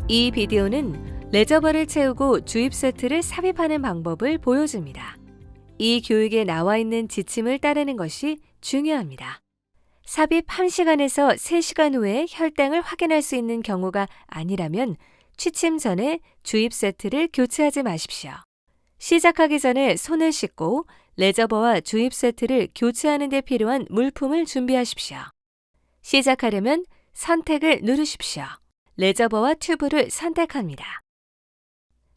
이 비디오는 레저버를 채우고 주입 세트를 삽입하는 방법을 보여줍니다. 이 교육에 나와 있는 지침을 따르는 것이 중요합니다. 삽입 1시간에서 3시간 후에 혈당을 확인할 수 있는 경우가 아니라면 취침 전에 주입 세트를 교체하지 마십시오. 시작하기 전에 손을 씻고 레저버와 주입 세트를 교체하는 데 필요한 물품을 준비하십시오. 시작하려면 선택을 누르십시오. 레저버와 튜브를 선택합니다.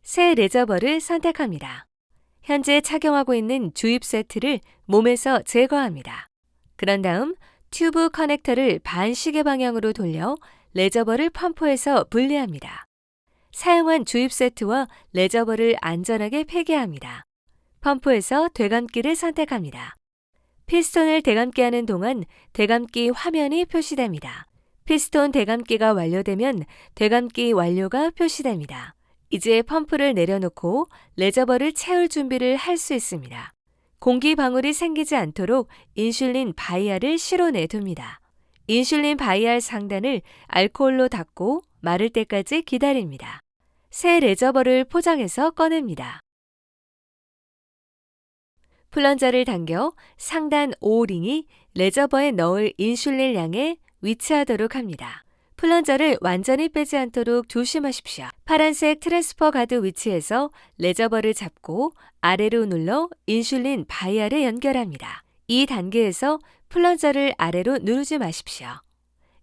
새 레저버를 선택합니다. 현재 착용하고 있는 주입 세트를 몸에서 제거합니다. 그런 다음 튜브 커넥터를 반시계 방향으로 돌려 레저버를 펌프에서 분리합니다. 사용한 주입 세트와 레저버를 안전하게 폐기합니다. 펌프에서 되감기를 선택합니다. 피스톤을 되감기하는 동안 되감기 화면이 표시됩니다. 피스톤 되감기가 완료되면 되감기 완료가 표시됩니다. 이제 펌프를 내려놓고 레저버를 채울 준비를 할 수 있습니다. 공기 방울이 생기지 않도록 인슐린 바이알을 실온에 둡니다. 인슐린 바이알 상단을 알코올로 닦고 마를 때까지 기다립니다. 새 레저버를 포장해서 꺼냅니다. 플런저를 당겨 상단 O링이 레저버에 넣을 인슐린 양에 위치하도록 합니다. 플런저를 완전히 빼지 않도록 조심하십시오. 파란색 트랜스퍼 가드 위치에서 레저버를 잡고 아래로 눌러 인슐린 바이알에 연결합니다. 이 단계에서 플런저를 아래로 누르지 마십시오.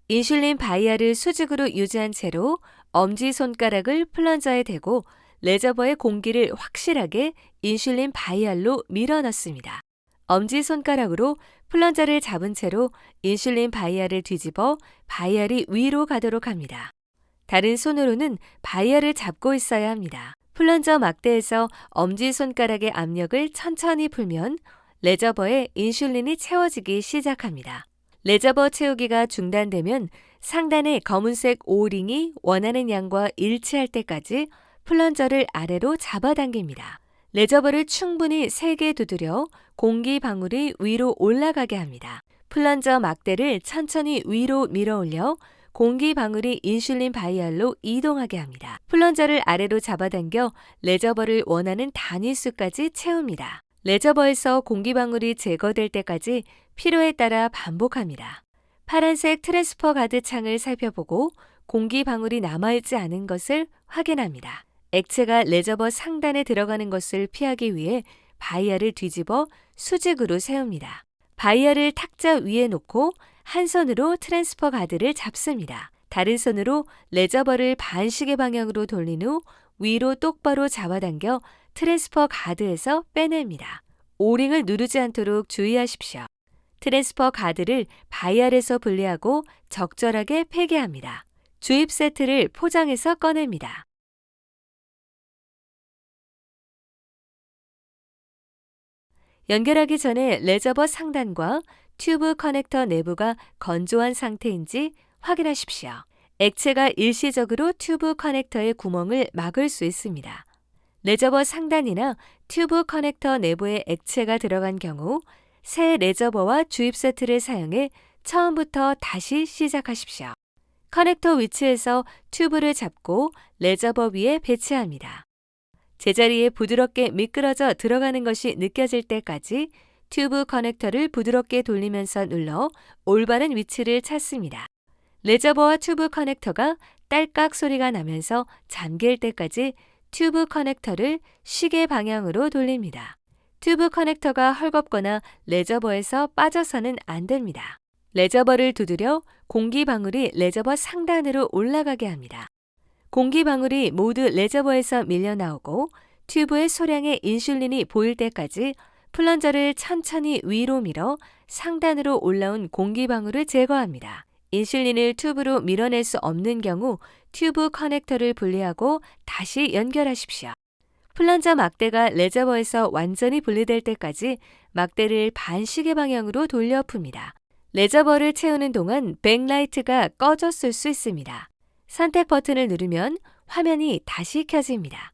인슐린 바이알을 수직으로 유지한 채로 엄지손가락을 플런저에 대고 레저버의 공기를 확실하게 인슐린 바이알로 밀어 넣습니다. 엄지손가락으로 플런저를 잡은 채로 인슐린 바이알을 뒤집어 바이알이 위로 가도록 합니다. 다른 손으로는 바이알을 잡고 있어야 합니다. 플런저 막대에서 엄지손가락의 압력을 천천히 풀면 레저버에 인슐린이 채워지기 시작합니다. 레저버 채우기가 중단되면 상단의 검은색 O링이 원하는 양과 일치할 때까지 플런저를 아래로 잡아당깁니다. 레저버를 충분히 세게 두드려 공기 방울이 위로 올라가게 합니다. 플런저 막대를 천천히 위로 밀어 올려 공기 방울이 인슐린 바이알로 이동하게 합니다. 플런저를 아래로 잡아당겨 레저버를 원하는 단위수까지 채웁니다. 레저버에서 공기 방울이 제거될 때까지 필요에 따라 반복합니다. 파란색 트랜스퍼 가드 창을 살펴보고 공기 방울이 남아있지 않은 것을 확인합니다. 액체가 레저버 상단에 들어가는 것을 피하기 위해 바이알을 뒤집어 수직으로 세웁니다. 바이알을 탁자 위에 놓고 한 손으로 트랜스퍼 가드를 잡습니다. 다른 손으로 레저버를 반시계 방향으로 돌린 후 위로 똑바로 잡아당겨 트랜스퍼 가드에서 빼냅니다. 오링을 누르지 않도록 주의하십시오. 트랜스퍼 가드를 바이알에서 분리하고 적절하게 폐기합니다. 주입 세트를 포장해서 꺼냅니다. 연결하기 전에 레저버 상단과 튜브 커넥터 내부가 건조한 상태인지 확인하십시오. 액체가 일시적으로 튜브 커넥터의 구멍을 막을 수 있습니다. 레저버 상단이나 튜브 커넥터 내부에 액체가 들어간 경우 새 레저버와 주입 세트를 사용해 처음부터 다시 시작하십시오. 커넥터 위치에서 튜브를 잡고 레저버 위에 배치합니다. 제자리에 부드럽게 미끄러져 들어가는 것이 느껴질 때까지 튜브 커넥터를 부드럽게 돌리면서 눌러 올바른 위치를 찾습니다. 레저버와 튜브 커넥터가 딸깍 소리가 나면서 잠길 때까지 튜브 커넥터를 시계 방향으로 돌립니다. 튜브 커넥터가 헐겁거나 레저버에서 빠져서는 안 됩니다. 레저버를 두드려 공기 방울이 레저버 상단으로 올라가게 합니다. 공기 방울이 모두 레저버에서 밀려나오고 튜브의 소량의 인슐린이 보일 때까지 플런저를 천천히 위로 밀어 상단으로 올라온 공기 방울을 제거합니다. 인슐린을 튜브로 밀어낼 수 없는 경우 튜브 커넥터를 분리하고 다시 연결하십시오. 플런저 막대가 레저버에서 완전히 분리될 때까지 막대를 반시계 방향으로 돌려 풉니다. 레저버를 채우는 동안 백라이트가 꺼졌을 수 있습니다. 선택 버튼을 누르면 화면이 다시 켜집니다.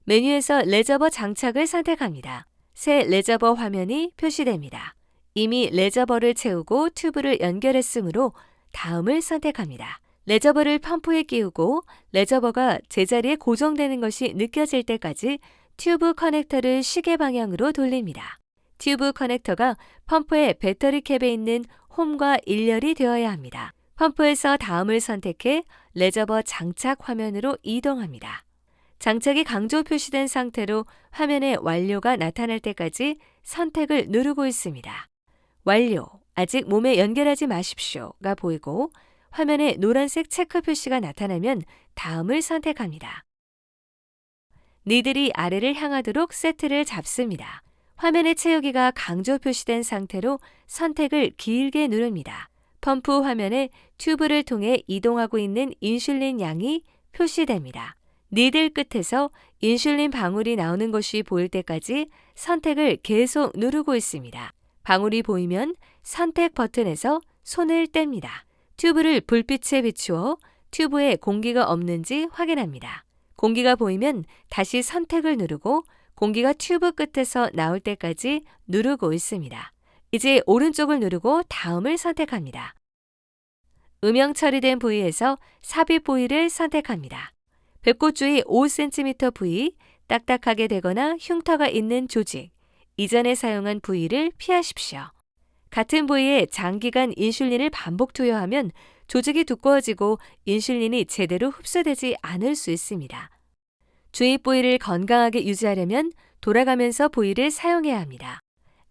메뉴에서 레저버 장착을 선택합니다. 새 레저버 화면이 표시됩니다. 이미 레저버를 채우고 튜브를 연결했으므로 다음을 선택합니다. 레저버를 펌프에 끼우고 레저버가 제자리에 고정되는 것이 느껴질 때까지 튜브 커넥터를 시계 방향으로 돌립니다. 튜브 커넥터가 펌프의 배터리 캡에 있는 홈과 일렬이 되어야 합니다. 펌프에서 다음을 선택해 레저버 장착 화면으로 이동합니다. 장착이 강조 표시된 상태로 화면에 완료가 나타날 때까지 선택을 누르고 있습니다. 완료, 아직 몸에 연결하지 마십시오가 보이고 화면에 노란색 체크 표시가 나타나면 다음을 선택합니다. 니들이 아래를 향하도록 세트를 잡습니다. 화면의 채우기가 강조 표시된 상태로 선택을 길게 누릅니다. 펌프 화면에 튜브를 통해 이동하고 있는 인슐린 양이 표시됩니다. 니들 끝에서 인슐린 방울이 나오는 것이 보일 때까지 선택을 계속 누르고 있습니다. 방울이 보이면 선택 버튼에서 손을 뗍니다. 튜브를 불빛에 비추어 튜브에 공기가 없는지 확인합니다. 공기가 보이면 다시 선택을 누르고 공기가 튜브 끝에서 나올 때까지 누르고 있습니다. 이제 오른쪽을 누르고 다음을 선택합니다. 음영 처리된 부위에서 삽입 부위를 선택합니다. 배꼽 주위 5cm 부위, 딱딱하게 되거나 흉터가 있는 조직, 이전에 사용한 부위를 피하십시오. 같은 부위에 장기간 인슐린을 반복 투여하면 조직이 두꺼워지고 인슐린이 제대로 흡수되지 않을 수 있습니다. 주입 부위를 건강하게 유지하려면 돌아가면서 부위를 사용해야 합니다.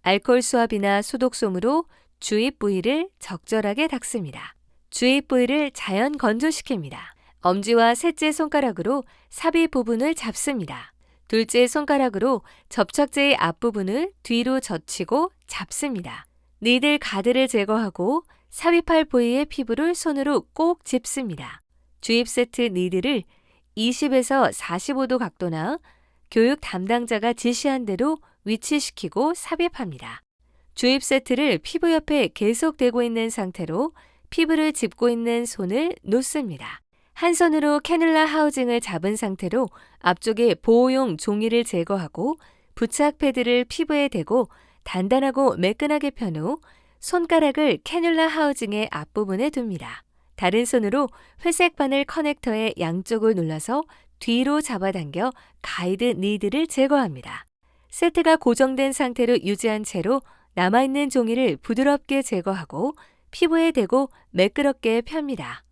알코올 수압이나 소독솜으로 주입 부위를 적절하게 닦습니다. 주입 부위를 자연 건조시킵니다. 엄지와 셋째 손가락으로 삽입 부분을 잡습니다. 둘째 손가락으로 접착제의 앞부분을 뒤로 젖히고 잡습니다. 니들 가드를 제거하고 삽입할 부위의 피부를 손으로 꼭 짚습니다. 주입 세트 니들을 20에서 45도 각도나 교육 담당자가 지시한 대로 위치시키고 삽입합니다. 주입 세트를 피부 옆에 계속 대고 있는 상태로 피부를 짚고 있는 손을 놓습니다. 한 손으로 캐뉼라 하우징을 잡은 상태로 앞쪽에 보호용 종이를 제거하고 부착 패드를 피부에 대고 단단하고 매끈하게 편 후 손가락을 캐뉼라 하우징의 앞부분에 둡니다. 다른 손으로 회색 바늘 커넥터의 양쪽을 눌러서 뒤로 잡아당겨 가이드 니들을 제거합니다. 세트가 고정된 상태로 유지한 채로 남아있는 종이를 부드럽게 제거하고 피부에 대고 매끄럽게 펴니다.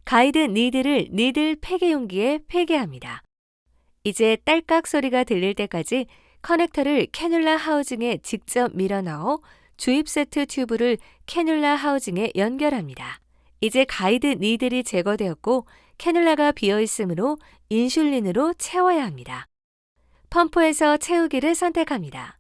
가이드 니들을 니들 폐기 용기에 폐기합니다. 이제 딸깍 소리가 들릴 때까지 커넥터를 캐뉼라 하우징에 직접 밀어 넣어 주입 세트 튜브를 캐뉼라 하우징에 연결합니다. 이제 가이드 니들이 제거되었고 캐뉼라가 비어 있으므로 인슐린으로 채워야 합니다. 펌프에서 채우기를 선택합니다.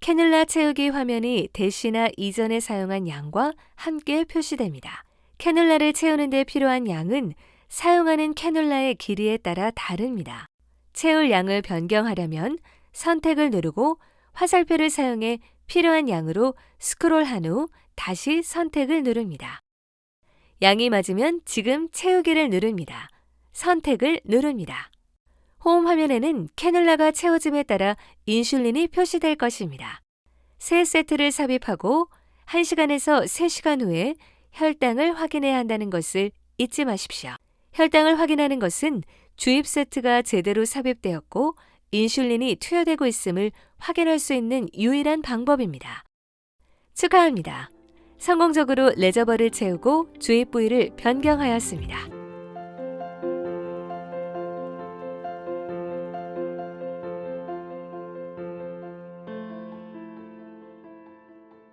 캐뉼라 채우기 화면이 대시나 이전에 사용한 양과 함께 표시됩니다. 캐뉼라를 채우는 데 필요한 양은 사용하는 캐뉼라의 길이에 따라 다릅니다. 채울 양을 변경하려면 선택을 누르고 화살표를 사용해 필요한 양으로 스크롤한 후 다시 선택을 누릅니다. 양이 맞으면 지금 채우기를 누릅니다. 선택을 누릅니다. 홈 화면에는 캐뉼라가 채워짐에 따라 인슐린이 표시될 것입니다. 새 세트를 삽입하고 1시간에서 3시간 후에 혈당을 확인해야 한다는 것을 잊지 마십시오. 혈당을 확인하는 것은 주입 세트가 제대로 삽입되었고 인슐린이 투여되고 있음을 확인할 수 있는 유일한 방법입니다. 축하합니다. 성공적으로 레저버를 채우고 주입 부위를 변경하였습니다.